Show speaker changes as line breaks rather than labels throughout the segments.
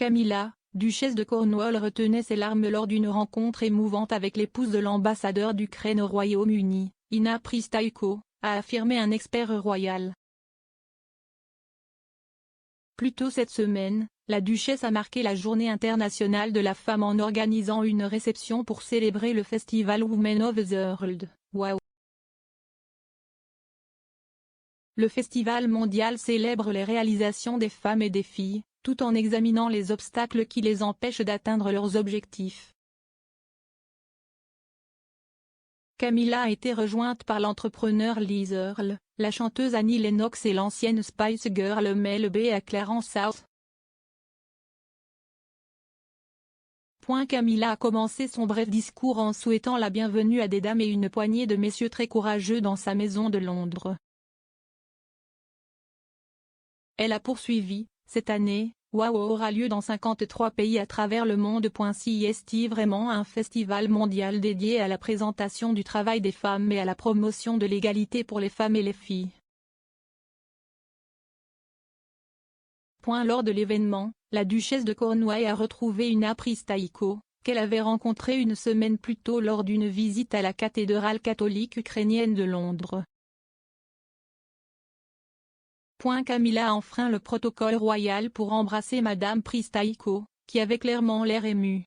Camilla, duchesse de Cornwall, retenait ses larmes lors d'une rencontre émouvante avec l'épouse de l'ambassadeur d'Ukraine au Royaume-Uni, Inna Pristaiko, a affirmé un expert royal. Plus tôt cette semaine, la duchesse a marqué la Journée internationale de la femme en organisant une réception pour célébrer le festival Women of the World, WOW. Le festival mondial célèbre les réalisations des femmes et des filles, tout en examinant les obstacles qui les empêchent d'atteindre leurs objectifs. Camilla a été rejointe par l'entrepreneur Liz Earle, la chanteuse Annie Lennox et l'ancienne Spice Girl Mel B à Clarence South. Camilla a commencé son bref discours en souhaitant la bienvenue à des dames et une poignée de messieurs très courageux dans sa maison de Londres. Elle a poursuivi, cette année, WOW aura lieu dans 53 pays à travers le monde. Si est vraiment un festival mondial dédié à la présentation du travail des femmes et à la promotion de l'égalité pour les femmes et les filles. Lors de l'événement, la duchesse de Cornwall a retrouvé Inna Pristaiko, qu'elle avait rencontrée une semaine plus tôt lors d'une visite à la cathédrale catholique ukrainienne de Londres. Camilla a enfreint le protocole royal pour embrasser Madame Pristaiko, qui avait clairement l'air émue.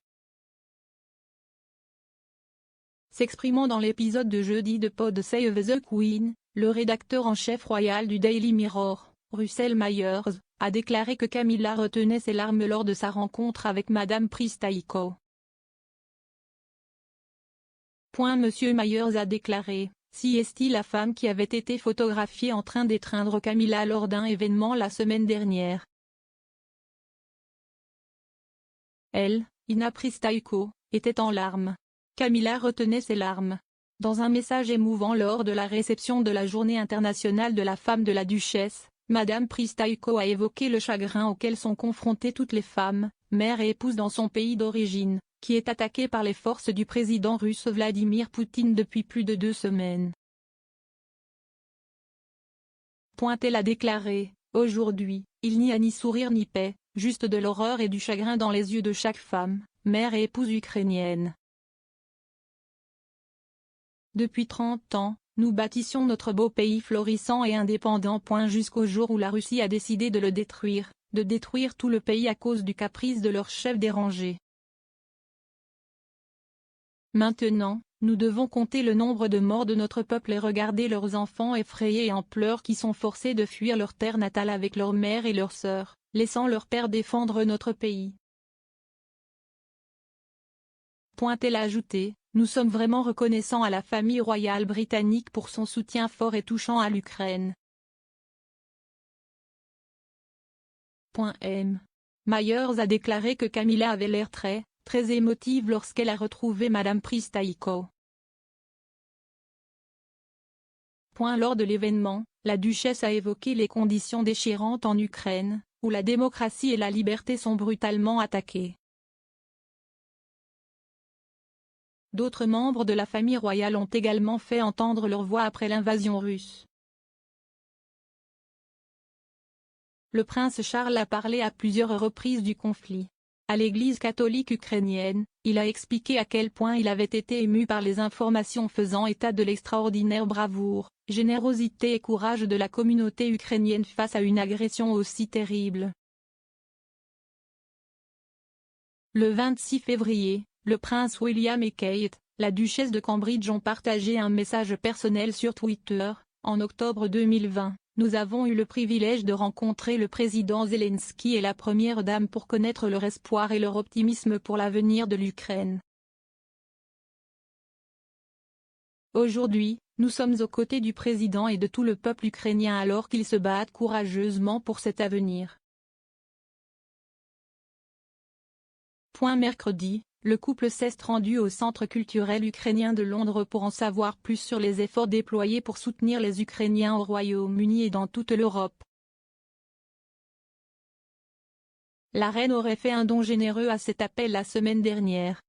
S'exprimant dans l'épisode de jeudi de Pod Save the Queen, le rédacteur en chef royal du Daily Mirror, Russell Myers, a déclaré que Camilla retenait ses larmes lors de sa rencontre avec Madame Pristaiko. Monsieur Myers a déclaré: si est-il la femme qui avait été photographiée en train d'étreindre Camilla lors d'un événement la semaine dernière. Elle, Inna Pristaiko, était en larmes. Camilla retenait ses larmes. Dans un message émouvant lors de la réception de la Journée internationale de la femme de la duchesse, Madame Pristaiko a évoqué le chagrin auquel sont confrontées toutes les femmes, mères et épouses dans son pays d'origine, qui est attaqué par les forces du président russe Vladimir Poutine depuis plus de 2 semaines. Elle a déclaré: aujourd'hui, il n'y a ni sourire ni paix, juste de l'horreur et du chagrin dans les yeux de chaque femme, mère et épouse ukrainienne. Depuis 30 ans, nous bâtissions notre beau pays florissant et indépendant. Jusqu'au jour où la Russie a décidé de le détruire, de détruire tout le pays à cause du caprice de leur chef dérangé. Maintenant, nous devons compter le nombre de morts de notre peuple et regarder leurs enfants effrayés et en pleurs qui sont forcés de fuir leur terre natale avec leur mère et leurs sœurs, laissant leur père défendre notre pays. Elle a ajouté: nous sommes vraiment reconnaissants à la famille royale britannique pour son soutien fort et touchant à l'Ukraine. Myers a déclaré que Camilla avait l'air très émotive lorsqu'elle a retrouvé Madame Pristaiko. Lors de l'événement, la duchesse a évoqué les conditions déchirantes en Ukraine, où la démocratie et la liberté sont brutalement attaquées. D'autres membres de la famille royale ont également fait entendre leur voix après l'invasion russe. Le prince Charles a parlé à plusieurs reprises du conflit. À l'Église catholique ukrainienne, il a expliqué à quel point il avait été ému par les informations faisant état de l'extraordinaire bravoure, générosité et courage de la communauté ukrainienne face à une agression aussi terrible. Le 26 février, le prince William et Kate, la duchesse de Cambridge ont partagé un message personnel sur Twitter. En octobre 2020, nous avons eu le privilège de rencontrer le président Zelensky et la première dame pour connaître leur espoir et leur optimisme pour l'avenir de l'Ukraine. Aujourd'hui, nous sommes aux côtés du président et de tout le peuple ukrainien alors qu'ils se battent courageusement pour cet avenir. Mercredi, le couple s'est rendu au Centre culturel ukrainien de Londres pour en savoir plus sur les efforts déployés pour soutenir les Ukrainiens au Royaume-Uni et dans toute l'Europe. La reine aurait fait un don généreux à cet appel la semaine dernière.